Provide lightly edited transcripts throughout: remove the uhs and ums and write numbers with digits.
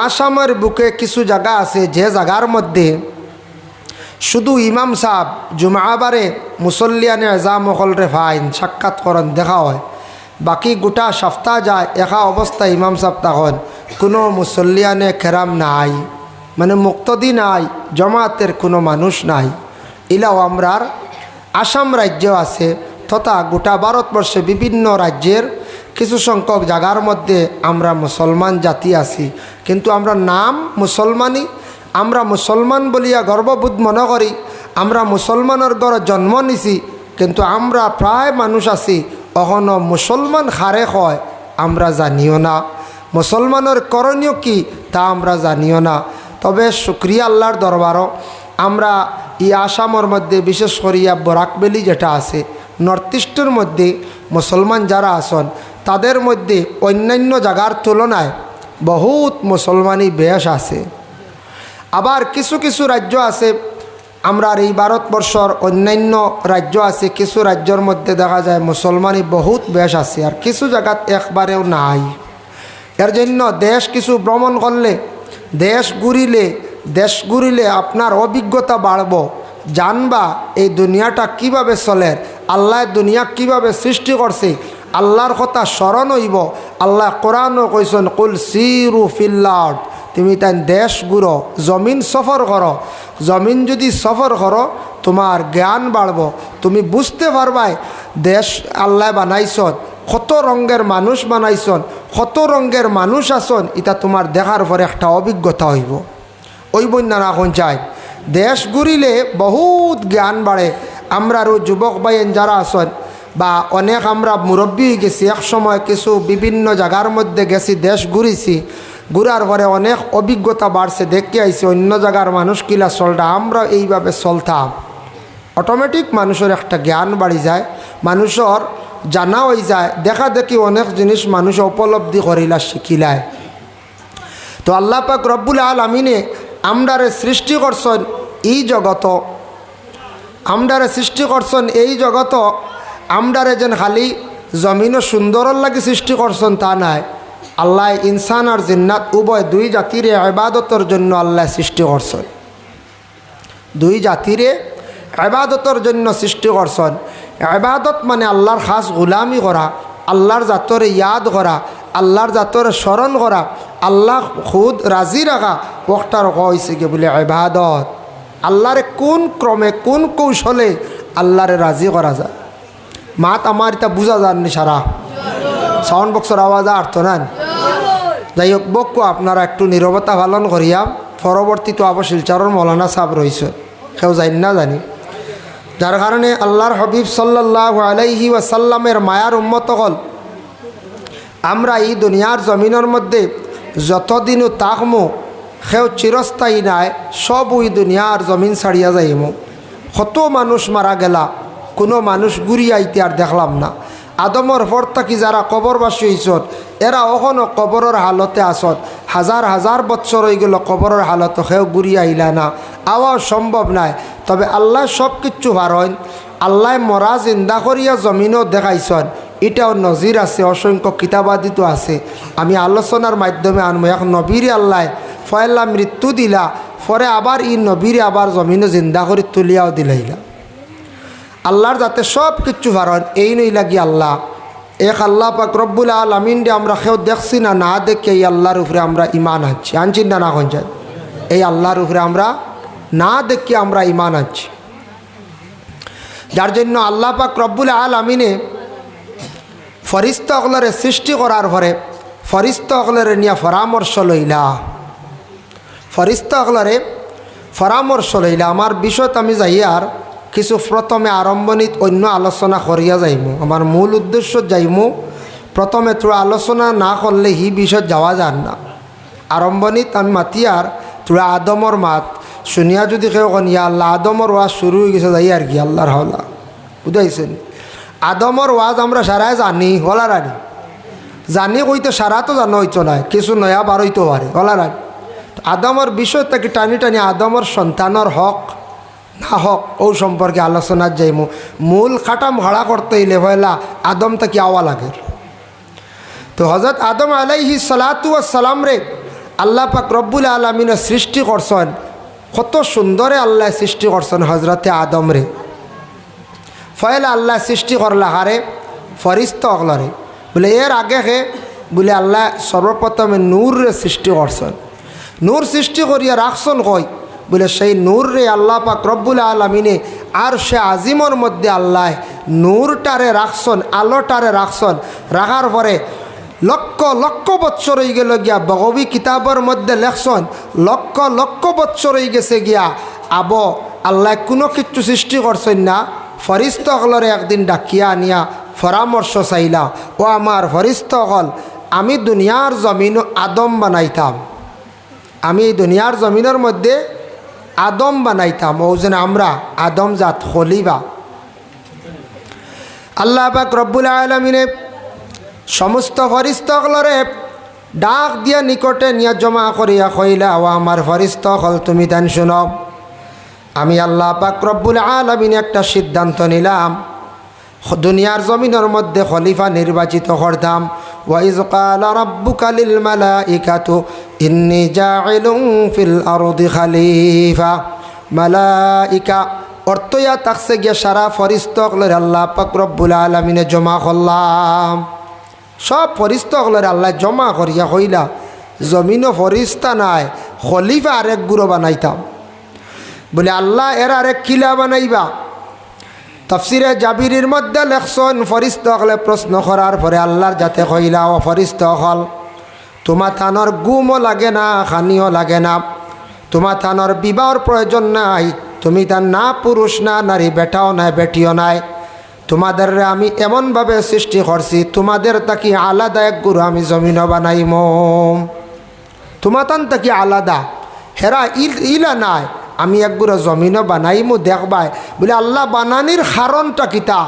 আসামের বুকে কিছু জায়গা আছে যে জায়গার মধ্যে শুধু ইমাম সাহেব জুমাবারে মুসল্লিয়ানে এজাম হলরে ফাইন সাক্ষাৎ করেন দেখা হয়, বাকি গোটা সপ্তাহ যায় একা অবস্থা ইমাম সাহেব তখন কোনো মুসল্লিয়ানে খেরাম নাই, মানে মুক্তদি নাই, জমাতের কোনো মানুষ নাই। ইলাও আমরার আসাম রাজ্য আছে তথা গোটা ভারতবর্ষে বিভিন্ন রাজ্যের কিছু সংখ্যক জায়গার মধ্যে আমরা মুসলমান জাতি আছি, কিন্তু আমরা নাম মুসলমানই, আমরা মুসলমান বলিয়া গর্ববোধ মনে করি, আমরা মুসলমানের ঘরে জন্ম নিছি, কিন্তু আমরা প্রায় মানুষ আছি এখনও মুসলমান খারে হয় আমরা জানিও না, মুসলমানের করণীয় কি তা আমরা জানিও না। তবে শুক্রিয়া আল্লাহর দরবারও আমরা এই আসামের মধ্যে বিশেষ করিয়া বরাকবেলি যেটা আছে নর্থ ইস্টের মধ্যে মুসলমান যারা আছেন তাদের মধ্যে অন্যান্য জায়গার তুলনায় বহুত মুসলমানই বেশ আছে। আবার কিছু কিছু রাজ্য আছে আমরা এই ভারতবর্ষর অন্যান্য রাজ্য আছে, কিছু রাজ্যের মধ্যে দেখা যায় মুসলমানই বহুত বেশ আছে, আর কিছু জায়গাত একবারেও নাই। এর জন্য দেশ কিছু ভ্রমণ করলে, দেশ ঘুরিলে আপনার অভিজ্ঞতা বাড়ব, জানবা এই দুনিয়াটা কিভাবে চলে, আল্লাহ দুনিয়া কিভাবে সৃষ্টি করছে, আল্লাহর কথা স্মরণ হইব। আল্লাহ কোরআনও কইছেন কুল সিরু ফিল আরদ, তুমি তাই দেশ ঘুরো, জমিন সফর করো, জমিন যদি সফর করো তোমার জ্ঞান বাড়ব, তুমি বুঝতে পারবাই দেশ আল্লাহ বানাইছন, কত রঙের মানুষ বানাইছন, কত রঙের মানুষ আসন, এটা তোমার দেখার পরে একটা অভিজ্ঞতা হইব। ওই বন্যা এখন চাই দেশ ঘুরিলে বহুত জ্ঞান বাড়ে। আমরারও যুবক ভাইয়েন যারা আসন বা অনেক আমরা মুরব্বী হয়ে গেছি, এক সময় কিছু বিভিন্ন জায়গার মধ্যে গেছি, দেশ ঘুরিছি, ঘুরার পরে অনেক অভিজ্ঞতা বাড়ছে, দেখতে আইছি অন্য জায়গার মানুষ কিলা চলটা, আমরা এইভাবে চলতাম, অটোমেটিক মানুষের একটা জ্ঞান বাড়ি যায়, মানুষের জানা হয়ে যায়, দেখা দেখি অনেক জিনিস মানুষ উপলব্ধি করিলা শিখিলায়। তো আল্লাহ পাক রব্বুল আলামিনে আমরারে সৃষ্টি করছেন এই জগত, আমরারে সৃষ্টি করছেন এই জগত, আমরারে যেন খালি জমিনও সুন্দরের লাগে সৃষ্টি করছেন তা নাই, আল্লাহ ইনসান আর জিন্নাত উভয় দুই জাতিরে ইবাদতের জন্য আল্লাহ সৃষ্টি করছেন, দুই জাতিরে ইবাদতের জন্য সৃষ্টি করছেন। ইবাদত মানে আল্লাহর খাস গোলামি করা, আল্লাহর জাতরে ইয়াদ করা, আল্লাহর জাতরে স্মরণ করা, আল্লাহ খুদ রাজি রাখা, ওটার হয়েছে কি বলে ইবাদত। আল্লাহরে কোন ক্রমে কোন কৌশলে আল্লাহরে রাজি করা যায়, মাত আমার এটা বোঝা যাননি সারা সাউন্ড বক্সের আওয়াজ আর্থ নেন। যাই হোক বক্য আপনারা একটু নীরবতা পালন করিয়া, পরবর্তী তো আবার শিলচরের মৌলানা সাহেব রয়েছে, কেউ যাই না জানি, যার কারণে আল্লাহর হাবিব সাল্লাল্লাহু আলাইহি ওয়াসাল্লামের মায়ার উম্মত হল আমরা এই দুনিয়ার জমিনের মধ্যে যতদিনও তাকমো সেও চিরস্থায়ী নাই, সব ওই দুনিয়ার জমিন ছাড়িয়া যাইমো। কত মানুষ মারা গেলা, কোনো মানুষ ঘুরিয়া আইতে আর দেখলাম না। আদমর পর থাকি যারা কবরবাসী হইছন এরা এখনও কবরের হালতে আসন, হাজার হাজার বছর হয়ে গেল কবরের হালত, সেও ঘুরিয়া আইলা না, আওয়া সম্ভব নাই। তবে আল্লাহ সব কিচ্ছু পারেন, আল্লাহ মরা জিন্দা করিয়া জমিনও দেখাইছন, এটাও নজির আছে, অসংখ্য কিতাবাদিত আছে। আমি আলোচনার মাধ্যমে আনবো। এক নবীরে আল্লাহ ফয়লা মৃত্যু দিলা, পরে আবার ই নবীরে আবার জমিনে জিন্দা করে তুলিয়াও দিলাইলা। আল্লাহর যাতে সব কিচ্ছু পারেন, এই নই লাগি আল্লাহ এক আল্লাহ পাক রব্বুল আলামিন রে আমরা কেউ দেখছি না, না দেখে এই আল্লাহর উপরে আমরা ইমান আনছি, আনছি না না যায়, এই আল্লাহর উপরে আমরা না দেখে আমরা ইমান আনছি। যার জন্য আল্লাহ পাক রব্বুল আলামিনে ফরিস্তা অকলরে সৃষ্টি করার পরে ফরিস্তা অকলরে নিয়ে পরামর্শ লইলা, ফরিস্তা অকলরে পরামর্শ লইলা। আমার বিষয়ত আমি যাই আর কিছু প্রথমে আরম্ভণীত অন্য আলোচনা করিয়া যাইমু, আমার মূল উদ্দেশ্য যাইমু। প্রথমে তোরা আলোচনা না করলে হি বিষয় যাওয়া যান না। আরম্ভণীত আমি মাতিয়ার তোরা আদমর মাত শুনিয়া যদি কেউ কনিয়া আল্লাহ আদমর ওয়াজ শুরু হয়ে গেছে যাই আর কি, আল্লাহর হাওলা বুঝাইছেন। আদমর ওয়াজ আমরা সারাই জানি, হলার আনি জানি কইতে সারা তো জানো হইতো না, কিছু নয়া বার হইতে পারে, হলার আনি। আদমর বিষয় তাকে টানি টানি আদমর সন্তানের হক না হক ও সম্পর্কে আলোচনা যাইমু। মূল খাটাম ভাড়া করতে হইলে পয়লা আদম তাকে আওয়া লাগে। তো হজরত আদম আলাইহিস সালাতু ওয়াস সালাম রে আল্লাহ পাক রব্বুল আলামিনের সৃষ্টি করছেন কত সুন্দরে আল্লাহ সৃষ্টি করছেন হজরতে আদম রে। ফয়লা আল্লাহ সৃষ্টি করলা হারে ফরিস্তা অগলরে বলে এর আগে হে বলে আল্লাহ সর্বপ্রথমে নূরে সৃষ্টি করছেন। নূর সৃষ্টি করিয়া রাখছেন কই বলে সেই নূর রে আল্লাহ পাক রব্বুল আলামিনে আর সে আজিমর মধ্যে আল্লাহ নূরটারে রাখছেন, আলোটারে রাখছেন। রাখার পরে লক্ষ লক্ষ বৎসর হয়ে গেল গিয়া বগবী কিতাবের মধ্যে লেখছেন লক্ষ লক্ষ বৎসর হয়ে গেছে গিয়া আল্লাহ কোনো কিছু সৃষ্টি করছেন না। ফরিস্তাগলরে একদিন ডাকিয়া আনিয়া পরামর্শ চাইলা, ও আমার ফরিস্তাগল, আমি দুনিয়ার জমিন আদম বানাইতাম, আমি এই দুনিয়ার জমিনের মধ্যে আদম বানাইতাম, ও যেন আমরা আদম জাত খলিফা। আল্লাহ পাক রব্বুল আলামিনে সমস্ত ফরিস্তাগলরে ডাক দিয়া নিকটে নিয়া জমা করিয়া কইলা, ও আমার ফরিস্তাগল, তুমি তান শুনো, আমি আল্লাহ পাক রব্বুল আলামিন একটা সিদ্ধান্ত নিলাম, দুনিয়ার জমিনের মধ্যে খলিফা নির্বাচিত করতাম। ওয়াইজ ক্বালা রাব্বুকা লিল মালাইকাতু ইন্নী জাইলুন ফিল আরদি খলিফা। মালাইকা অর্থয়া তাকসে গিয়া সারা ফরিস্তাগলের আল্লাহ পাক রব্বুল আলামিনে জমা করলাম। সব ফরিস্তাগলের আল্লাহ জমা করিয়া কইলা, জমিনও ফরিস্তা নাই, খলিফা আরেক গুরু বানাইতাম। বলে আল্লাহ এর আরেক কিলা বানাইবা? তাফসিরে জাবিরির মধ্যে লেখছেন ফরিস্তাগলে প্রশ্ন করার পরে আল্লাহর যাতে কইলা, ও ফরিস্তাগল, তোমার থানোর গুমও লাগে না, খানিও লাগে না, তোমার থানোর বিবাহর প্রয়োজন নাই, তুমি তার না পুরুষ না নারী, বেটাও নাই বেটিও নাই, তোমাদের আমি এমনভাবে সৃষ্টি করছি, তোমাদের তাকি আলাদা এক গুরু আমি জমিন বানাইম, তোমার তান তাকি আলাদা, হেরা ইলা নাই, আমি একগুলো জমিনও বানাইমু দেখবাই। বলে আল্লাহ বানানির কারণটা কিতা?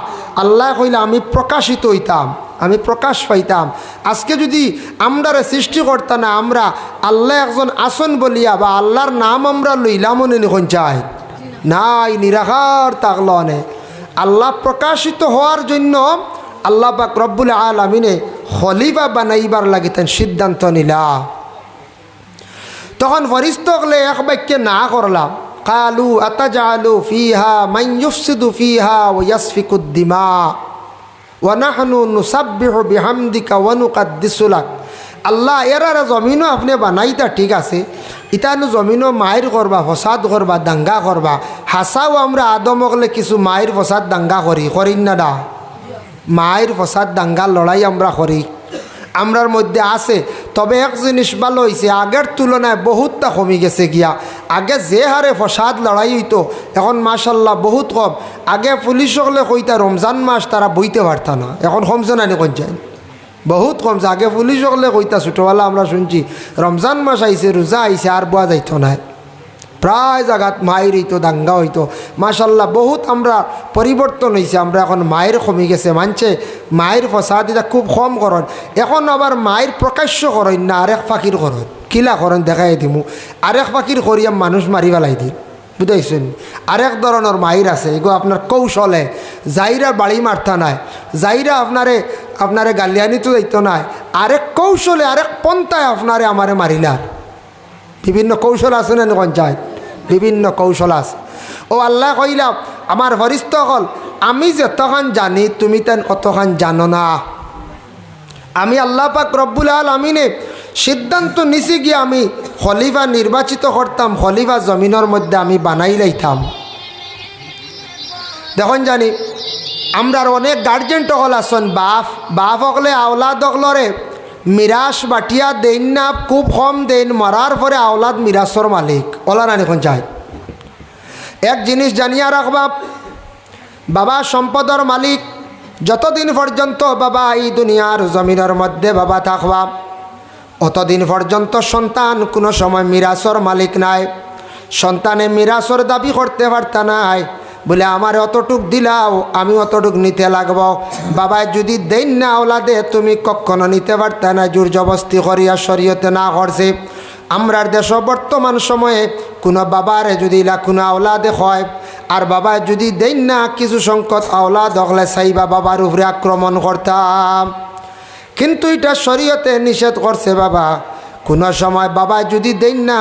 আল্লাহ কইলা আমি প্রকাশিত হইতাম, আমি প্রকাশ পাইতাম। আজকে যদি আমরারে সৃষ্টি করতাম না, আমরা আল্লাহ একজন আসন বলিয়া বা আল্লাহর নাম আমরা লইলাম নিখন চাই নাই, নিরাকার তাকল নে। আল্লাহ প্রকাশিত হওয়ার জন্য আল্লাহ পাক রব্বুল আলামিনে খলিফা বানাইবার লাগিতেন সিদ্ধান্ত নিলা। তখন ফরিস্তাগলে এক বাক্যে না করলাম, কালু আতাজালু ফিহা মান ইউফসিদু ফিহা ওয়া ইয়াসফিকুদ দিমা ওয়া নাহনু নুসাব্বিহু বিহামদিকা ওয়া নুকাদ্দিসু লাক। আল্লাহ এরারে জমিনও আপনি বানাইতা ঠিক আছে, ইতানো জমিনও মায়ের করবা, ফসাদ করবা, দাঙ্গা করবা। হাসাও আমরা আদমকলে কিছু মায়ের ফসাদ দাঙ্গা করি না দা, মায়ের ফসাদ দাঙ্গা লড়াই আমরা করি, আমরার মধ্যে আছে। তবে এক জিনিস ভালো হয়েছে, আগের তুলনায় বহুতটা কমে গেছে গিয়া। আগে যে হারে ফসাদ লড়াই হইতো এখন মাশাল্লাহ বহুত কম। আগে পুলিশ হলে কইতা রমজান মাস তারা বইতে পারত না, এখন কমছে না কোন যায়, বহুত কমছে। আগে পুলিশ হলে কইতা ছোটোবেলা আমরা শুনছি রমজান মাস আইছে, রোজা আইছে, আর বোয়া যাইত না, প্রায় জায়গাত মায়ের হইতো, দাঙ্গা হইতো। মাশাল্লাহ বহুত আমরা পরিবর্তন হয়েছে, আমরা এখন মায়ের কমে গেছে, মানছে মায়ের ফসাদ এটা খুব কম করেন। এখন আবার মায়ের প্রকাশ্য করেন না, আরেক ফাঁকির করেন, কিলা করেন দেখাই দিমু, আরেক ফাঁকির করিয়া মানুষ মারি পেলাই দিন, বুঝাইছেন? আরেক ধরনের মায়ের আছে, এগো আপনার কৌশলে যাইরা বাড়ি মারতা নাই, যাইরা আপনারে গালিয়ানি তো যাইতো নাই, আরেক কৌশলে আরেক পন্থায় আপনারে আমারে মারিলার। বিভিন্ন কৌশল আছে না পঞ্চায়েত, বিভিন্ন কৌশল আছে। ও আল্লাহ কইলা, আমার ফরিস্তাগল, আমি যতখান জানি তুমি তেন অতখান জানো না। আমি আল্লাহ পাক রব্বুল আলামিনে সিদ্ধান্ত নিছি গিয়ে আমি খলিফা নির্বাচিত করতাম, খলিফা জমিনের মধ্যে আমি বানাই লাইতাম। দেখুন জানি আমরার অনেক গার্জেন টকল আসন, বাপ হকলে আওলাদ হকলরে মিরাস বাটিয়া দেন না, খুব কম দেন, মরার পরে আওলাদ মিরাসর মালিক ওলা না এখন চাই। এক জিনিস জানিয়া রাখবা, বাবা সম্পদর মালিক, যতদিন পর্যন্ত বাবা এই দুনিয়ার জমিনের মধ্যে বাবা থাকবা, অতদিন পর্যন্ত সন্তান কোনো সময় মিরাসর মালিক নাই। সন্তানে মিরাসর দাবি করতে পারত নাই, বলে আমার অতটুক দিলাও আমি অতটুক নিতে লাগব। বাবায় যদি দেন না ওলাদে, তুমি কখনো নিতে পারত না, জোর জবস্তি করিয়া শরীয়তে না করছে। আমরার দেশ বর্তমান সময়ে কোনো বাবারে যদি কোনো আওলাদে হয়, আর বাবা যদি দেন না, কিছু সংকট আওলাদ হলে চাইবা বাবার উপরে আক্রমণ করতাম। কিন্তু এটা শরীয়তে নিষেধ করছে বাবা, কোনো সময় বাবা যদি দেন না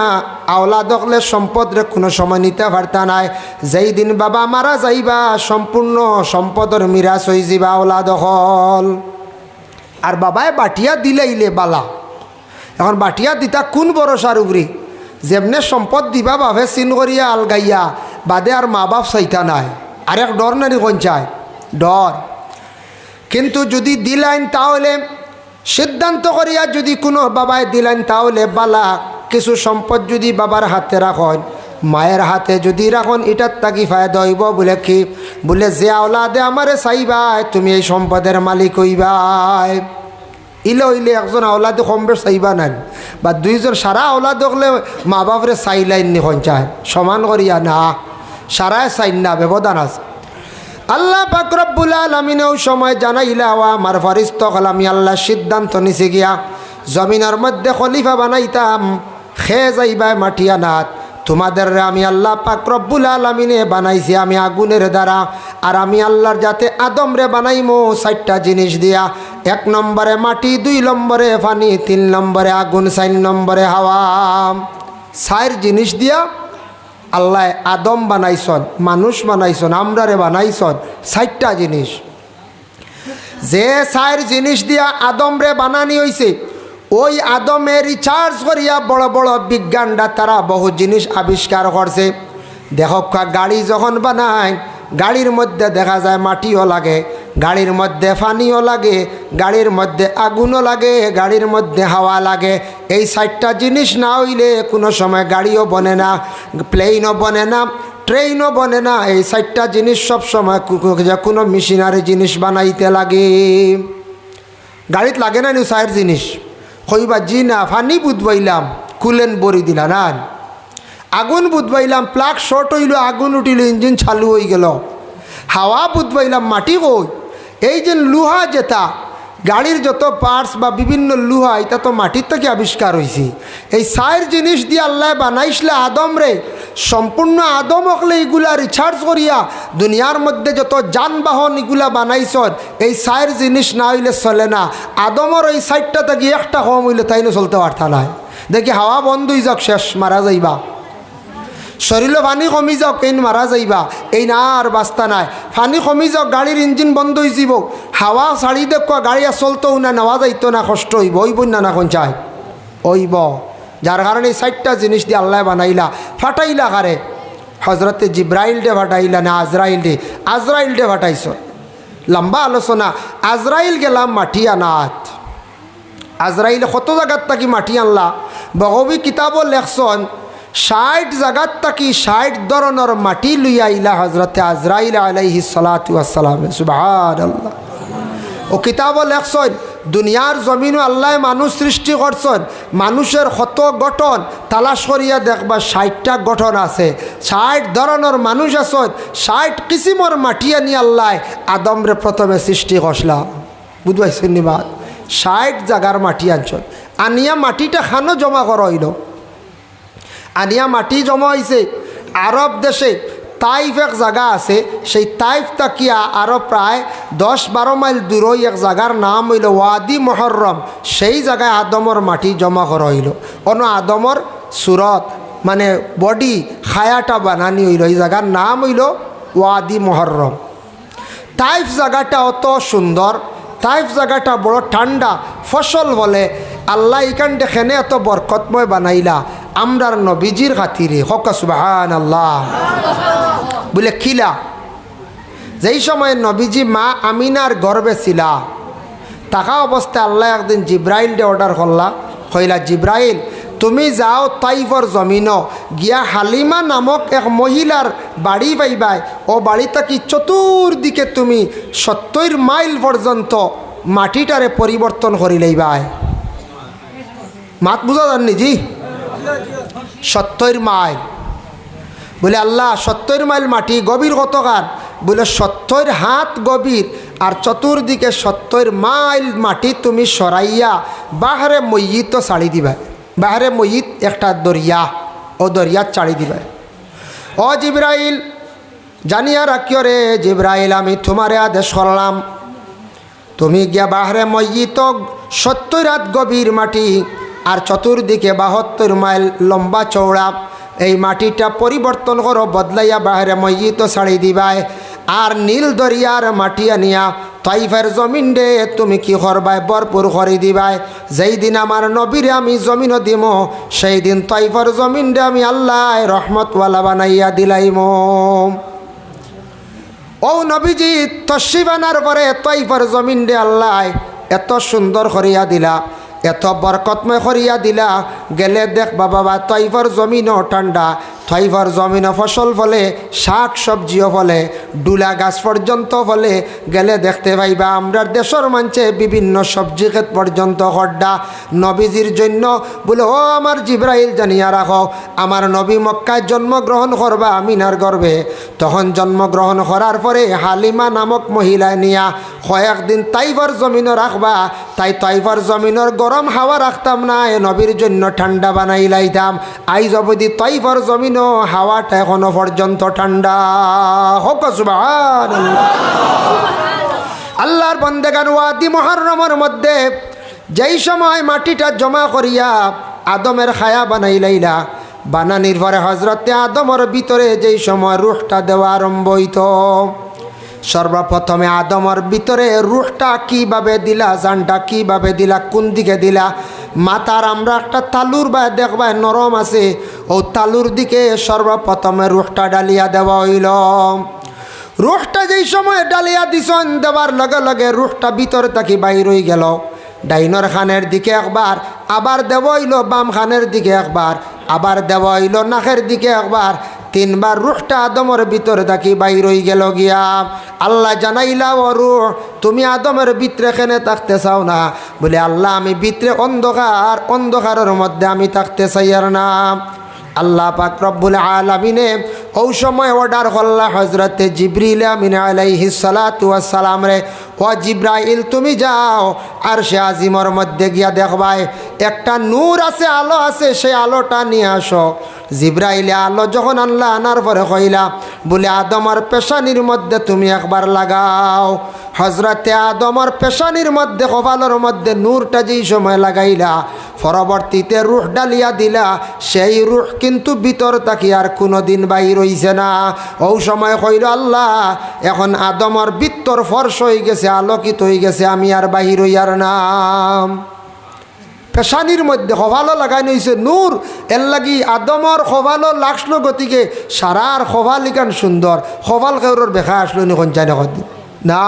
আওলাদ হলে সম্পদরে কোনো সময় নিতে পারতা নাই। যেই দিন বাবা মারা যাইবা সম্পূর্ণ সম্পদর মিরাজ হয়ে যাবা আওলাদ হল। আর বাবায় বাটিয়া দিলাইলে বালা, এখন বাটিয়া দিতা কোন ভরসার উপরি? যেমনে সম্পদ দিবা বাপে চিন করিয়া আলগাইয়া বাদে আর মা বাপ চাইতা নাই। আর এক ডর নারী কোন চায় ডর। কিন্তু যদি দিলাইন তাহলে সিদ্ধান্ত করিয়া যদি কোনো বাবায় দিলেন তাহলে বালা কিছু সম্পদ যদি বাবার হাতে রাখন, মায়ের হাতে যদি রাখন, এটার তাকি ফায়দা হইব। বলে কি? বলে যে আওলাদে আমারে চাইবাই তুমি এই সম্পদের মালিক হইবাই। ইলে হইলে একজন আওলাদে কম বেশ চাইবা নেন, বা দুইজন সারা আওলাদ হলে মা বাপরে চাইলাইন নি চায় সমান করিয়া না, সারায় চাইন না, ব্যবধান আছে। আল্লাহ পাক রব্বুল আলামিনেও সময় জানাইলা আমার ফরিস্তা হল আমি আল্লাহ সিদ্ধান্ত নিছি গিয়া জমিনের মধ্যে খলিফা বানাইতাম, খেয়ে যাইবাই মাটিয়ানাথ। তোমাদের আমি আল্লাহ পাক রব্বুল আলামিনে বানাইছি আমি আগুনের দ্বারা। আর আমি আল্লাহর যাতে আদম রে বানাইমো 4টা জিনিস দিয়া। 1 নম্বরে মাটি, 2 নম্বরে পানি, 3 নম্বরে আগুন, 4 নম্বরে হাওয়া। 4 জিনিস দিয়া আল্লাহ আদম বানাইছন, মানুষ বানাইছন, আমরারে বানাইছন। 4টা জিনিস, যে 4 জিনিস দিয়া আদম রে বানানি হয়েছে, ওই আদমে রিচার্জ করিয়া বড় বড় বিজ্ঞানরা তারা বহু জিনিস আবিষ্কার করছে। দেখো গাড়ি যখন বানায়, গাড়ির মধ্যে দেখা যায় মাটিও লাগে, গাড়ির মধ্যে পানিও লাগে, গাড়ির মধ্যে আগুনও লাগে, গাড়ির মধ্যে হাওয়া লাগে। এই 4টা জিনিস না হইলে কোনো সময় গাড়িও বনে না, প্লেনও বনে না, ট্রেনও বনে না। এই 4টা জিনিস সব সময় কোনো মেশিনারি জিনিস বানাইতে লাগে। গাড়িত লাগে না নি 4 জিনিস? কইবা জি না, পানি বুধবাইলাম কুলেন বরি দিলা না, আগুন বুধবাইলাম প্লাগ শর্ট হইল, আগুন উঠিল, ইঞ্জিন চালু হয়ে গেল। হাওয়া বুধবাইলাম, মাটি কই? এই যে লুহা যেটা গাড়ির যত পার্টস বা বিভিন্ন লুহা, এটা তো মাটির থেকে আবিষ্কার হয়েছে। এই 4 জিনিস দিয়ে আল্লাহ বানাইছিল আদম রে। সম্পূর্ণ আদম হকলে এগুলা রিচার্জ করিয়া দুনিয়ার মধ্যে যত যানবাহন এগুলা বানাইছন, এই 4 জিনিস না হইলে চলে না। আদমর এই 4টা থেকে একটা কম হইলে তাই না চলতে পারতা নাই। দেখি হাওয়া বন্ধ হয়ে যাক, শেষ, মারা যাইবা। শরীরে পানি কমি যাওক, এই মারা যাইবা, এই না আর বাস্তা নাই। পানি কমি যাওক, গাড়ির ইঞ্জিন বন্ধ হয়ে যাব, হাওয়া ছাড়ি দেখো গাড়ি আর চলতেও না, নেওয়া যাইতো না, কষ্ট হইব। ওইব না না কোন চাই ওইব। যার কারণে এই 4টা জিনিস দিয়ে আল্লাহ বানাইলা। ফাটাইলা কারে? হজরতে জিব্রাইল ডে ফাটাইলা না আজরাইল ডে? আজরাইল ডে ফাটাইছ। লম্বা আলোচনা। আজরাইল গেলাম মাটি আনাত। আজরাইলে কত জায়গার তাকি মাটি আনলা? বগবী কিতাবও লেখছন 60 জায়গার তাকি 60 ধরনের মাটি লইয়া আইলা হজরতে আজরাইল আলাইহিস সালাতু ওয়াস সালাম। সুবহানাল্লাহ। ও কিতাবও লেখছন দুনিয়ার জমিনও আল্লাহ মানুষ সৃষ্টি করছেন, মানুষের কত গঠন তালাশ করিয়া দেখবা 60টা গঠন আছে, 60 ধরনের মানুষ আছেন, 60 কিসিমর মাটি আনি আল্লাহ আদমরে প্রথমে সৃষ্টি করলা। বুঝবাইছেন নিবা? 60 জায়গার মাটি আনছেন, আনিয়া মাটিটা খানো জমা করা হইল। আনিয়া মাটি জমা হয়েছে আরব দেশে তাইফ এক জায়গা আছে, সেই তাইফ তাকিয়া আরো প্রায় 10-12 মাইল দূরই এক জায়গার নাম হইল ওয়াদি মুহররম। সেই জায়গায় আদমর মাটি জমা করা হইল। অন্য আদমর সুরত মানে বডি খায়াটা বানানি হইল। এই জায়গার নাম হইল ওয়াদি মুহররম। তাইফ জায়গাটা অত সুন্দর, তাইফ জায়গাটা বড় ঠান্ডা, ফসল বলে আল্লাহ এখান দেখেনে এত বরকতময় বানাইলা আমরার নবীজির খাতিরে। হক সুবহানাল্লাহ। বলে খিলা যেই সময় নবীজি মা আমিনার গর্বে ছিলা, থাকা অবস্থায় আল্লাহ একদিন জিব্রাইল ডে অর্ডার করলা, কইলা জিব্রাইল তুমি যাও তাইফর জমিন গিয়া হালিমা নামক এক মহিলার বাড়ি পাইবাই। ও বাড়ি থাকি চতুর্দিকে তুমি 70 মাইল পর্যন্ত মাটিটারে পরিবর্তন করি লইবাই। মাত বুঝা যাননি জি? 70 মাইল। বলে আল্লাহ 70 মাইল মাটি গভীর কত গান? বলে 70 হাত গভীর, আর চতুর্দিকে 70 মাইল মাটি তুমি সরাইয়া বাহারে মইয়িত ছাড়ি দিবা। বাহারে মইয়িত একটা দরিয়া, ও দরিয়া ছাড়ি দিবা। ও জিব্রাইল জানিয়া রাখিও রে জিব্রাইল, আমি তোমারে আদেশ করলাম, তুমি গিয়া বাহারে মইয়িত 70 হাত গভীর মাটি আর চতুর্দিকে 72 মাইল লম্বা চওড়া এই মাটিটা পরিবর্তন করো, বদলাইয়া বাহিরে মসজিদ ছাড়ি দিবাই। আর নীল দরিয়ার মাটি আনিয়া তাইফের জমিন দে তুমি কি করবাই, ভরপুর করে দিবাই। যেই দিন আমার নবীরে আমি জমিনও দিম, সেই দিন তাইফের জমিন দে আমি আল্লাহ রহমতওয়ালা বানাইয়া দিলাইম। ও নবীজি তশরিফ আনার পরে তাইফের জমিন দে আল্লাহ এত সুন্দর করিয়া দিলা, এত বরকতময় করিয়া দিলা। গেলে দেখবা বাবা তাইফের জমিনও ঠান্ডা, তাইফের জমিনও ফসল ফলে, শাক সবজিও ফলে, ডুলা গাছ পর্যন্ত ফলে। গেলে দেখতে পাইবা আমরা দেশের মানছে বিভিন্ন সবজি ক্ষেত পর্যন্ত হড্ডা। নবীজির জন্য বলে ও আমার জিব্রাইল জানিয়া রাখো, আমার নবী মক্কায় জন্মগ্রহণ করবা আমিনার গর্ভে। তখন জন্মগ্রহণ করার পরে হালিমা নামক মহিলায় নিয়া কয়েকদিন তাইফের জমিনও রাখবা। তাই তাইফের জমিনের গরম হাওয়া রাখতাম না, এ নবীর জন্য ঠান্ডা বানাই লাইতাম। আইজ অবধি তাইফের জমিনও হাওয়াটা এখনো পর্যন্ত ঠান্ডা। হোক সুবহানাল্লাহ। আল্লাহর বান্দাগান ওয়াদি মুহররমের মধ্যে যেই সময় মাটিটা জমা করিয়া আদমের খায়া বানাই লাইলা, বানানির পরে হজরতে আদমের ভিতরে যেই সময় রুহটা দেওয়া আরম্ভ হইত, সর্বপ্রথমে আদমের ভিতরে রুহটা কিভাবে দিলা, জানটা কিভাবে দিলা, কোন দিকে দিলা? মাথার আমরা একটা তালুর বা দেখবা নরম আছে, ও তালুর দিকে সর্বপ্রথমে রুহটা ডালিয়া দেওয়া হইল। রুহটা যেই সময় ডালিয়া দিছন, দেওয়ার লগে লগে রুহটা ভিতর থাকি বাইর হয়ে গেল। ডাইনর খানের দিকে একবার, আবার দেওয়া হইল বাম খানের দিকে একবার, আবার দেওয়া হইল নাকের দিকে একবার। 3 বার রুহটা আদমের ভিতর থাকি বাইর হয়ে গেল গিয়া। আল্লাহ জানাইলা ও রুহ তুমি আদমের ভিতরে কেনে থাকতে চাও না? বলে আল্লাহ আমি ভিতরে অন্ধকার, অন্ধকারের মধ্যে আমি থাকতে চাই আর না। আল্লাহ পাক রব্বুল আলামিনে ওই সময় অর্ডার করলা হজরতে জিবরিল আমিন আলাইহিস সালাতু ওয়াস সালাম রে, ও জিব্রাইল তুমি যাও আরশে আজিমের মধ্যে গিয়া দেখবাই একটা নূর আছে, আলো আছে, সেই আলোটা নিয়ে আসো। জিব্রাইলে আলো যখন আল্লাহ আনার পরে কইলা বলে আদমের পেশানির মধ্যে তুমি একবার লাগাও। হজরতে আদমের পেশানির মধ্যে কপালের মধ্যে নূরটা যেই সময় লাগাইলা, পরবর্তীতে রুহ ডালিয়া দিলা, সেই রুহ কিন্তু ভিতর থাকি আর কোনো দিন বাইর হইছে না। ওই সময় কইল আল্লাহ এখন আদমের ভিতর ফর্স হয়ে গেছে, আলোকিত হয়ে গেছে, আমি আর বাহির হইয়ার নাম। পেশানির মধ্যে খোভালো লাগাই হয়েছে নূর, এর লাগি আদমর খোভালো লাগলো গতিকে সারার খোভালিকান সুন্দর। খোভাল কেউর বেখা আসলো নিখন চাই না,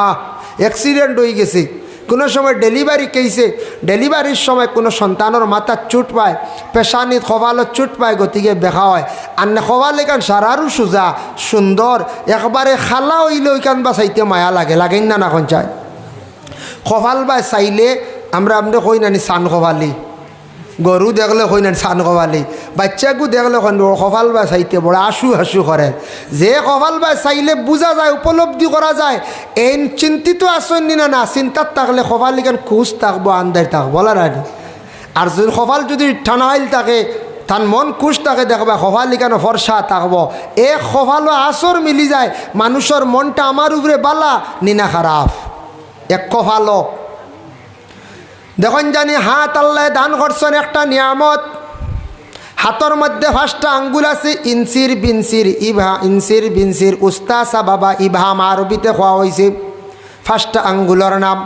অ্যাক্সিডেন্ট হয়ে গেছে। কোনো সময় ডেলিভারি কেছে, ডেলিভারির সময় কোনো সন্তানের মাথার চুট পায়, পেশানিত খোভালো চুট পায়, গতিকে বেখা হয়। আর না খোভালিকান সারারও সোজা সুন্দর, একবারে খালা হইলে ওইখান বা চাইতে মায়া লাগে, লাগেন না এখন চাই। খোভাল বা চাইলে আমরা কই নানি চান খোভালি, গরু দেখলে কই নানি চান খোভালি, বাচ্চাকু দেখলে খোভাল বা চাইতে বড় আশু হাসু করে। যে খোভাল বা চাইলে বোঝা যায়, উপলব্ধি করা যায় এই চিন্তিত আসেন না, না চিন্তার থাকলে খোভালিখান খুশ থাকবো, আন্দার থাকবো বলা রানি। আর যদি খোভাল যদি ঠানাইল থাকে, তার মন খুশ থাকে, দেখবা খোভালিখানো ফর্সা থাকবো। এ খোভালো আসর মিলি যায়, মানুষের মনটা আমার উপরে বালা নিনা খারাপ। এক খোভালো দেখুন জানি হাত আল্লাহ দান করছেন একটা নিয়ামত। হাতর মধ্যে 5টা আঙ্গুল আছে, ইনসির বিনসির ইভা, ইনসির বিনসির উস্তাসা বাবা ইভাম আরবিতে খোয়া হয়েছে। 5টা আঙ্গুলের নাম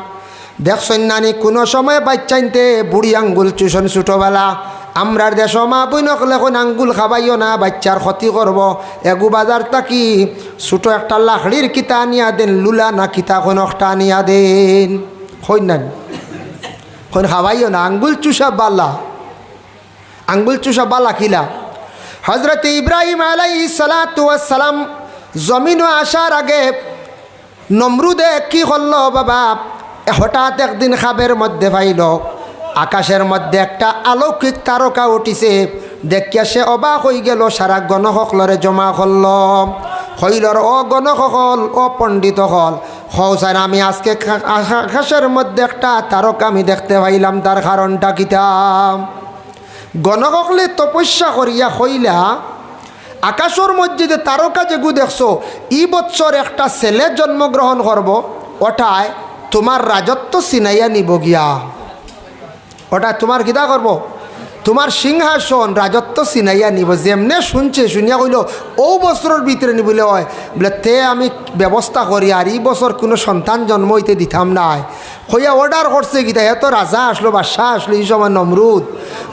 দেখছেন নানি কোনো সময় বাচ্চাইনতে বুড়ি আঙ্গুল চুষণ ছোটোবেলা। আমরার দেশ মা বই নকলে এখন আঙ্গুল খাবাইও না, বাচ্চার ক্ষতি করব। এগু বাজার তাকি ছোটো একটা লাকড়ির কিতা আনিয়া দেন, লুলা না কিতা কোন একটা আনিয়া দেন, হই না কোন খাবাইও না। আঙ্গুল চুষা বালা, আঙ্গুল চুষা বালা খিলা। হজরত ইব্রাহিম আলাইহিস সালাতু ওয়াস সালাম জমিনে আসার আগে নমরুদে কি করলো বাবা, হঠাৎ একদিন খাবের মধ্যে পাইল আকাশের মধ্যে একটা অলৌকিক তারকা উঠিছে। দেখিয়া সে অবাক হয়ে গেল, সারা গণসকলরে জমা করল। হইলর ও গণসকল, ও পণ্ডিত হল, হৌসান আমি আজকে আকাশের মধ্যে একটা তারকা আমি দেখতে পাইলাম, তার কারণটা কিতাম। গণসকলে তপস্যা করিয়া হইলা আকাশের মধ্যে যে তারকা যেগু দেখছো, ই বৎসর একটা ছেলে জন্মগ্রহণ করব, ওটায় তোমার রাজত্ব সিনাইয়া নিব গিয়া, ওটা তোমার কিতা করব, তোমার সিংহাসন রাজত্ব চিনাইয়া নিব। যেমনে শুনছে শুনিয়া কইল ও বছরের ভিতরে নিবলে হয় বলে তে আমি ব্যবস্থা করি আর এই বছর কোনো সন্তান জন্ম হইতে দিতাম নাই হইয়া অর্ডার করছে গীতা এত রাজা আসলো বাদশাহ আসলো এই সময়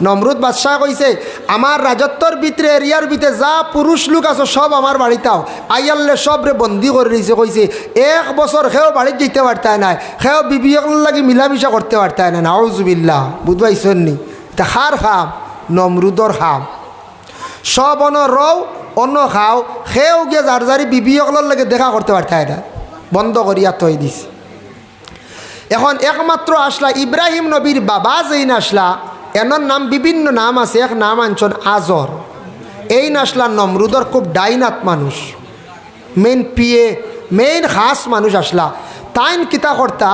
নমরুদ বাদশাহ কইছে আমার রাজত্বর ভিতরে এরিয়ার ভিতরে যা পুরুষ লোক আছো সব আমার বাড়িতাও আইয়াল্লে সবরে বন্দি করে দিয়েছে। কইছে এক বছর সেও বাড়িতে যেতে পারতায় নাই, সেও বিবিয়ক লাগি মিলামিশা করতে পারতায় না। নাউজুবিল্লাহ, বুঝবাইছেন নি? তাহার খাম নমরুদর খাম সব অন রও অন্য খাও, সেও গিয়ে যার যারি বিবিয়কলের লাগে দেখা করতে পারতায় না, বন্ধ করিয়া তৈ দিছে। এখন একমাত্র আসলা ইব্রাহিম নবীর বাবা যেই নাসলা এনার নাম বিভিন্ন নাম আছে, এক নাম আনছন আজর। এই নাসলা নমরুদর খুব ডাইনাত মানুষ, মেইন খাস মানুষ আসলা। তাইন কিতা করতা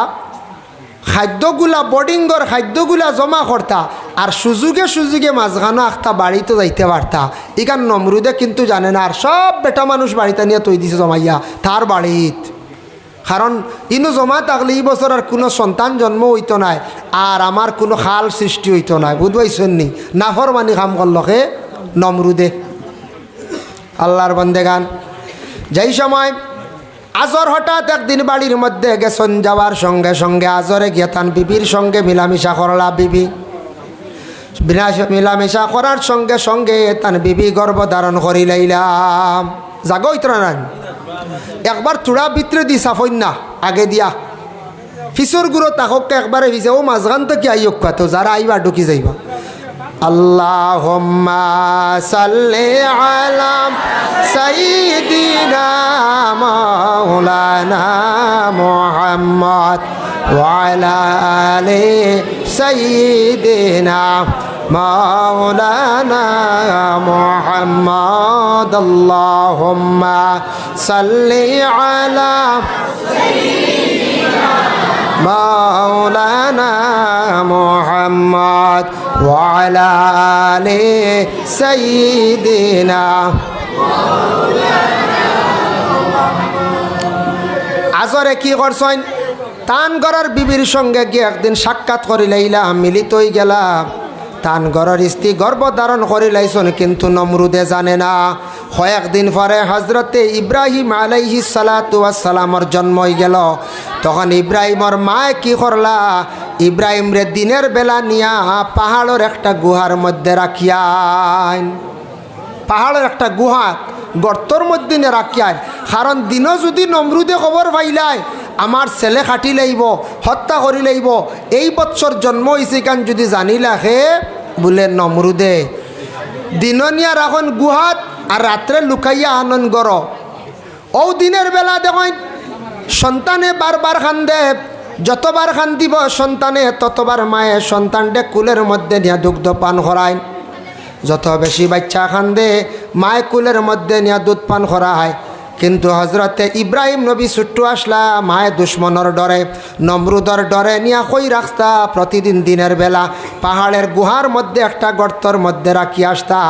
খাদ্যগুলা বোর্ডিংর খাদ্যগুলা জমা করতা আর সুযোগে মাঝখানো আখতা বাড়িতে যাইতে পারতা। এখান নমরুদে কিন্তু জানে না, আর সব বেটা মানুষ বাড়িতে নিয়ে তৈ দিছে জমাইয়া তার বাড়িত। কারণ ইনু জমা থাকলে এই বছর আর কোনো সন্তান জন্ম হইতো নাই আর আমার কোনো খাল সৃষ্টি হইতো নাই। বুঝবাইছেন নি? নাফরমানি কাম করলকে নমরুদে। আল্লাহর বন্দেগান, যেই সময় আজর হঠাৎ একদিন বাড়ির মধ্যে গেছেন, যাওয়ার সঙ্গে সঙ্গে আজরে গিয়ে তান বিবির সঙ্গে মিলামিশা করলা। বিবি মিলামিশা করার সঙ্গে সঙ্গে তান বিবি গর্ভধারণ করি লাইলাম। জাগো ইতরান একবার চূড়া ভিতরে দি সাফইন না আগে দিয়া ফিসর গুঁড়ো তাককে একবারে ভিজে ও মাঝখান তো কি আইয়ক তো যারা আইবা ঢুকি যাইবা। আল্লাহুম্মা সাল্লি আলা সাইয়্যিদিনা মাওলানা মুহাম্মদ ওয়া আলা আলি সাইয়্যিদিনা মাওলানা মুহাম্মদ। আল্লাহুম্মা সাল্লি আলা মাওলানা মুহাম্মদ ওয়া আলা আলি সাইয়্যিদিনা। আজরে কি করছেন? তান গড়ার বিবির সঙ্গে গিয়ে একদিন সাক্ষাৎ করি লাইলাম, মিলিত হয়ে গেলাম। তান গড়ের স্ত্রী গর্ভধারণ করে লাইছন, কিন্তু নমরুদে জানে না। কয়েকদিন পরে হজরতে ইব্রাহিম আলাইহিস সালাতু ওয়াস সালামর জন্ম হয়ে গেল। তখন ইব্রাহিমর মায় কি করলা, ইব্রাহিম রে দিনের বেলা নিয়া পাহাড়ের একটা গুহার মধ্যে রাখিয়ান। পাহাড়ের একটা গুহা গর্তর মধ্যে নিয়ে রাখিয়ান। কারণ দিনও যদি নমরুদে খবর পাইলাই আমার ছেলে খাটি লাইব, হত্যা করি লাইব, এই বৎসর জন্ম হয়েছে কান যদি জানি লাখে বলে নমরুদে দিননিয়া রাখন গুহাত আর রাত্রে লুকাইয়া আনন্দ গর। ও দিনের বেলা দেখেন সন্তানে বারবার খান্দে, যতবার খান্দিব সন্তানে ততবার মায়ে সন্তানটে কুলের মধ্যে নিয়ে দুগ্ধ পান করায়। যত বেশি বাচ্চা খান্দে মায়ে কুলের মধ্যে নিয়ে দুধ পান করায়। কিন্তু হজরতে ইব্রাহিম নবী ছুট্টু আসলা মায়ে দুশ্মনের ডরে, নমরুদর ডরে নিয়া কই রাখতা প্রতিদিন দিনের বেলা পাহাড়ের গুহার মধ্যে একটা গর্তর মধ্যে রাখি আসতা।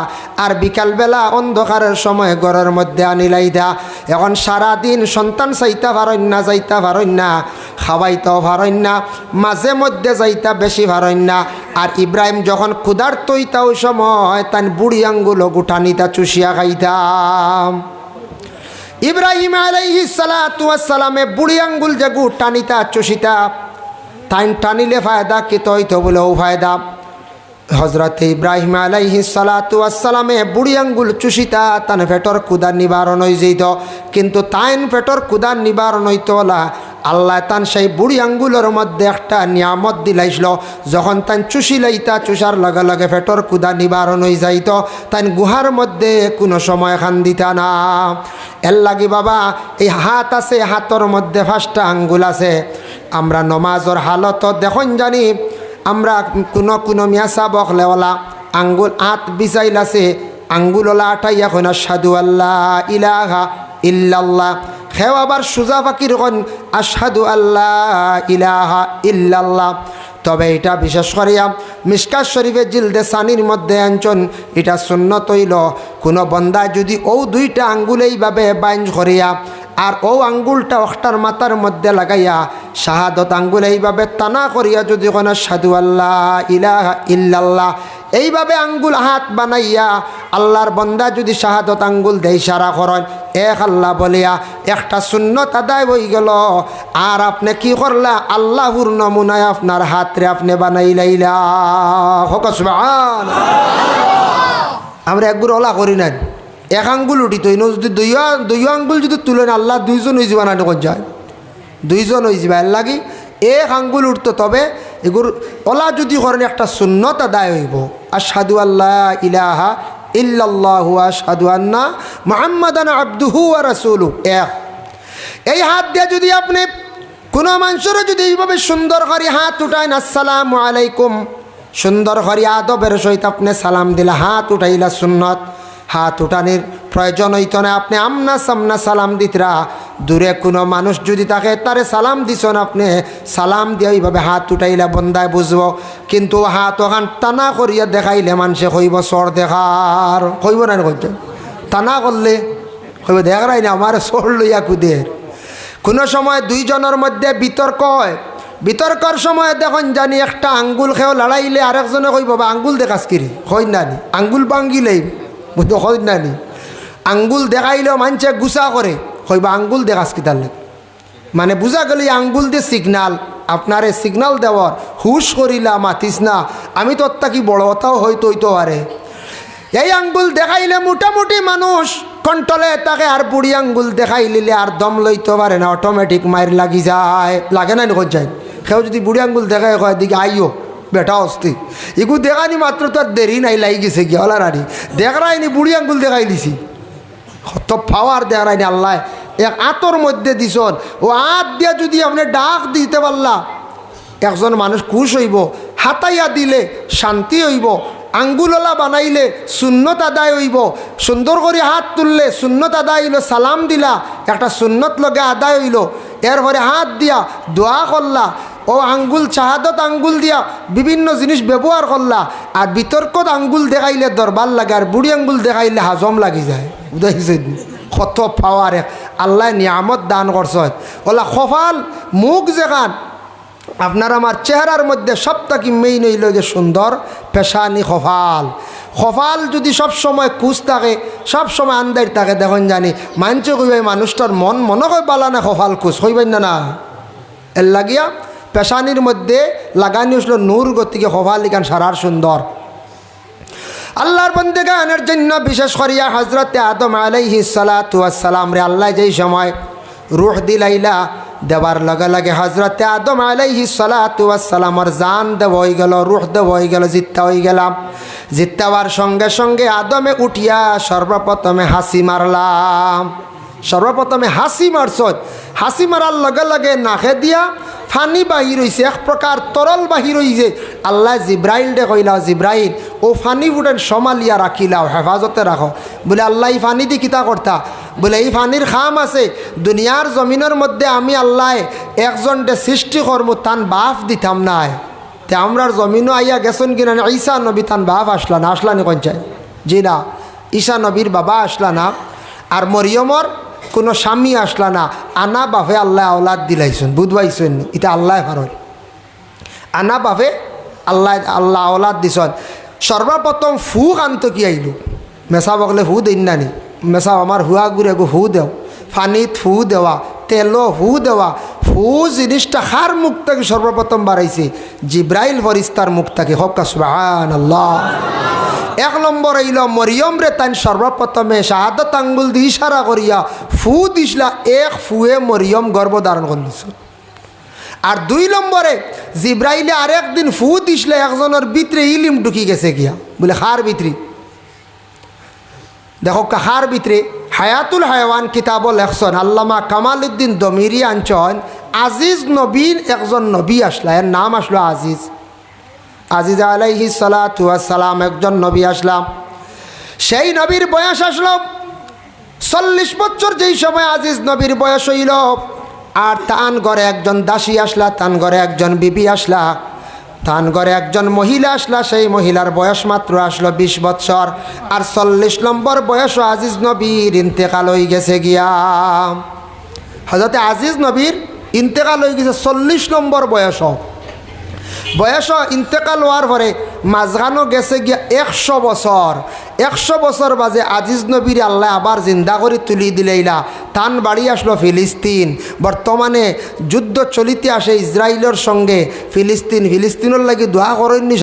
আর বিকালবেলা অন্ধকারের সময় ঘরের মধ্যে আনিলাই দা। এখন সারাদিন সন্তান চাইতা পারেন না, যাইতা পারেন না, খাওয়াইতেও পারেন না, মাঝে মধ্যে যাইতা বেশি পারেন না। আর ইব্রাহিম যখন ক্ষুধার্ত হইতা ওই সময় তান বুড়ি আঙ্গুলো গুটানিতা চুষিয়া খাইতাম। ইব্রাহিম আলাইহিস সালাতু ওয়াস সালামে বুড়ি আঙ্গুল যে গু টানিতা চুষিতা, তাইন টানিলে ফায়দা কি তৈতো বলেও ফায়দা। হজরতে ইব্রাহিম আলাইহিস সালাতু ওয়াস সালামে বুড়ি আঙ্গুল চুষিতা তান পেটর ক্ষুধার নিবারণ হয়ে যেত। কিন্তু তাইন পেটর ক্ষুধার নিবারণ হইতো না, আল্লাহ তান সেই বুড়ি আঙ্গুলের মধ্যে একটা নিয়ামত দিলাইছিল। যখন তান চুষি লাইতা চুষার লগে লগে পেটর ক্ষুধা নিবারণ হয়ে যাইত। তাই গুহার মধ্যে কোনো সময় খান দিতা না। এর লাগি বাবা এই হাত আছে, হাতর মধ্যে 5টা আঙ্গুল আছে। আমরা নমাজর হালত দেখুন জানি আমরা কোনো মিয়াসা বকলেওয়ালা আঙ্গুল হাত বিচাইল আছে, আঙ্গুলওয়ালা আটাই এখন আশহাদু আল্লাহ ইলাহা ইল্লাল্লাহ। খেও আবার সুজা ফাকির কন আশহাদু আল্লাহ ইলাহা ইল্লাল্লাহ। তবে এটা বিশেষ করিয়া মিশকাত শরীফের জিলদে সানির মধ্যে আনছন, এটা সুন্নত হইল কোনো বন্দায় যদি ও 2টা আঙ্গুল এইভাবে বাইঞ্জ করিয়া আর ও আঙ্গুলটা অখটার মাথার মধ্যে লাগাইয়া শাহাদত আঙ্গুল এইভাবে টানা করিয়া যদি কোন আশহাদু আল্লাহ ইলাহা ইল্লাল্লাহ এইভাবে আঙ্গুল হাত বানাইয়া আল্লাহর বান্দা যদি শাহাদত আঙ্গুল দেয় ইশারা করেন এক আল্লাহ বলিয়া একটা সুন্নত আদায় হয়ে গেল। আর আপনি কি করলা আল্লাহর নমুনায় আপনার হাতরে আপনি বানাই লাইলা। হোক সুবহানাল্লাহ। আমরা একগুর ওলা করি না, এক আঙ্গুল উঠি তো যদি দুই আঙ্গুল যদি তুলেন আল্লাহ দুইজন হয়ে যাবা না যায়, দুইজন হয়ে যাবে এর লাগি এক আঙ্গুল উঠতো। তবে এগুর ওলা যদি করেন একটা সুন্নত আদায় হইব। আশহাদু আল্লাহ ইলাহা ইল্লাল্লাহু আশহাদু আন্না মুহাম্মাদান আবদুহু ওয়া রাসূলুহু। এই হাত দিয়ে যদি আপনি কোনো মানুষের যদি এইভাবে সুন্দর করে হাত উঠাইন আসসালামু আলাইকুম, সুন্দর করে আদবের সহিত আপনি সালাম দিলে হাত উঠাইলা সুন্নত। হাত উঠানির প্রয়োজন হইত না, আপনি আমনা সামনা সালাম দিতরা। দূরে কোনো মানুষ যদি থাকে তারে সালাম দিছেন, আপনি সালাম দিয়ে এইভাবে হাত উঠাইলে বন্দায় বুঝবো। কিন্তু হাত ওখান টানা করিয়া দেখাইলে মানুষে কইব চর দেখার, কইব না কইতে টানা করলে কইব দেখাই না আমার চর লইয়া কুদে। কোনো সময় দুইজনের মধ্যে বিতর্ক হয়, বিতর্কর সময় দেখুন জানি একটা আঙ্গুল খেয়েও লড়াইলে আরেকজনে কইব বা আঙ্গুল দেখাস কিরি, কই নানি আঙ্গুল ভাঙ্গিলেই বুঝতে কই নানি আঙ্গুল দেখাইলেও মানুষে গুছা করে কইবা আঙ্গুল দেখাস কি তাহলে। মানে বুঝা গেলে আঙ্গুল দিয়ে সিগনাল, আপনারে সিগনাল দেওয়ার হুশ করিলা মাতিস না, আমি তোর কি বড় কথাও হয়তো হইতে পারে। এই আঙ্গুল দেখাইলে মোটামুটি মানুষ কন্ট্রোলে তাকে, আর বুড়ি আঙ্গুল দেখাই লিলে আর দম লইতে পারে না, অটোমেটিক মায়ের লাগি যায়, লাগে না নিখোঁজ যায়। কেউ যদি বুড়ি আঙ্গুল দেখায় কয় দিকে আইও বেটা অস্তি, এগু দেখানি মাত্র তো আর দেরি নাই লাগি গেছে কি হলা রানি দেখাইনি বুড়ি আঙ্গুল দেখাই দিছি, কত পাওয়ার দেখাইনি আল্লাহ এক আতর মধ্যে দিছন। ও আত দিয়া যদি আপনি ডাক দিতে পারলা একজন মানুষ খুশ হইব, হাতাইয়া দিলে শান্তি হইব, আঙ্গুললা বানাইলে সুন্নত আদায় হইব, সুন্দর করে হাত তুললে সুন্নত আদায় হইল, সালাম দিলা একটা সুন্নত লগে আদায় হইল, এরপরে হাত দিয়া দোয়া করলা, ও আঙ্গুল শাহাদত আঙ্গুল দিয়া বিভিন্ন জিনিস ব্যবহার করলা। আর বিতর্কত আঙ্গুল দেখাইলে দরবার লাগে, আর বুড়ি আঙ্গুল দেখাইলে হাজম লাগি যায়। বুঝাইছে কত পাওয়ার আল্লাহ নিয়ামত দান করছে। ওলা কপাল মুখ যেখান আপনার আমার চেহারার মধ্যে সবটাকি মেইন হইল যে সুন্দর পেশানি কপাল। কপাল যদি সব সময় কুচ থাকে, সব সময় আন্দার থাকে, দেখুন জানি মানছে কইবে মানুষটার মন মনে হয় বালা না কপাল কুচ হইবেন না না। এর লাগিয়া পেশানির মধ্যে লাগানি হইল নূর গতিকে কপাল ইকান সারার সুন্দর। আল্লাহর বন্দেগানের জন্য বিশেষ করিয়া হযরতে আদম আলাইহিস সালাতু ওয়াস সালাম রে আল্লাহ যেই সময় রূহ দিলাইলা দেবার লগে লগে হযরতে আদম আলাইহিস সালাতু ওয়াস সালামের জান দেব হয়ে গেল, রূহ দেব হয়ে গেল, জিত্তা হয়ে গেলাম। জিত্তাবার সঙ্গে সঙ্গে আদমে উঠিয়া সর্বপ্রথমে হাসি মারলাম। সর্বপ্রথমে হাসি মারছ, হাসি মারার লগে লগে নাকে দিয়া ফানি বাহির হয়েছে, এক প্রকার তরল বাহির হয়েছে। আল্লাহ জিব্রাইল ডে কইলাও, জিব্রাইল ও ফানি ফুটেন সমালিয়া রাখিলাও, হেফাজতে রাখো। বলে আল্লাহ এই ফানি দি কিতা করতা? বলে এই ফানির খাম আছে, দুনিয়ার জমিনের মধ্যে আমি আল্লাহ একজনটে সৃষ্টি কর্ম তান বাফ দিতাম নাই। তে আমরার জমিনও আইয়া গেছেন কিনা, ঈসা নবী তান বাপ আসলা না, আসলা নি কঞ্চায়? জি না, ঈসা নবীর বাবা আসলা না, আর মরিয়মর কোনো স্বামী আসলা না। আনা বাপে আল্লাহ আওলাদ দিলাইছেন, বুধবাইছেন এটা আল্লাহ ভারত। আনা বাপে আল্লাহ আল্লাহ আওলাদ দিছেন। সর্বপ্রথম ফু কান্ত কি আইল, মেসা বকলে ফু দিন নানি, মেসা আমার হুয়া গুড়ে গো ফু দেও, ফানিত ফু দেওয়া, তেলও ফু দেওয়া। ফু জিনিসটা খার মুখ থেকে সর্বপ্রথম বাড়াইছে জিব্রাইল ফরিস্তার মুখ থেকে। হক্কা সুবহানাল্লাহ। এক নম্বর আইল মরিয়ম রে তাই সর্বপ্রথমে শাহাদত আঙ্গুল দিয়ে ইশারা করিয়া ফু দিসলা, এক ফুয়ে মরিয়ম গর্ভধারণ করলিস। আর দুই নম্বরে জিব্রাইলে আরেক দিন ফু দিসলে একজনের ভিতরে ইলিম ঢুকি গেছে গিয়া, বলে খার ভিতরে দেখো কাহার ভিতরে হায়াতুল হায়াওয়ান কিতাব লেখছেন আল্লামা কামাল উদ্দিন দমিরি আনছেন আজিজ নবীর একজন নবী আসলা, এর নাম আসলো আজিজ। আজিজ আলাইহিস সালাতু ওয়াস সালাম একজন নবী আসলাম। সেই নবীর বয়স আসলো 40 বছর। যেই সময় আজিজ নবীর বয়স হইল, আর তান ঘরে একজন দাসী আসলা, তান ঘরে একজন বিবি আসলা, তান ঘরে একজন মহিলা আসলা। সেই মহিলার বয়স মাত্র আসলো 20 বছর। আর 40 নম্বর বয়স আজিজ নবীর ইন্তেকাল হয়ে গেছে গিয়া। হযরতে আজিজ নবীর ইন্তেকাল হয়ে গেছে 40 নম্বর বয়স। ইন্তেকাল হওয়ার পরে মাঝখানো গেছে গিয়া 100 বছর। 100 বছর বাজে আজিজ নবীর আল্লাহ আবার জিন্দা করে তুলি দিলেইলা। তান বাড়ি আসলো ফিলিস্তিন। বর্তমানে যুদ্ধ চলিতে আসে ইসরায়েলের সঙ্গে ফিলিস্তিনের লাগি দোয়া করেননি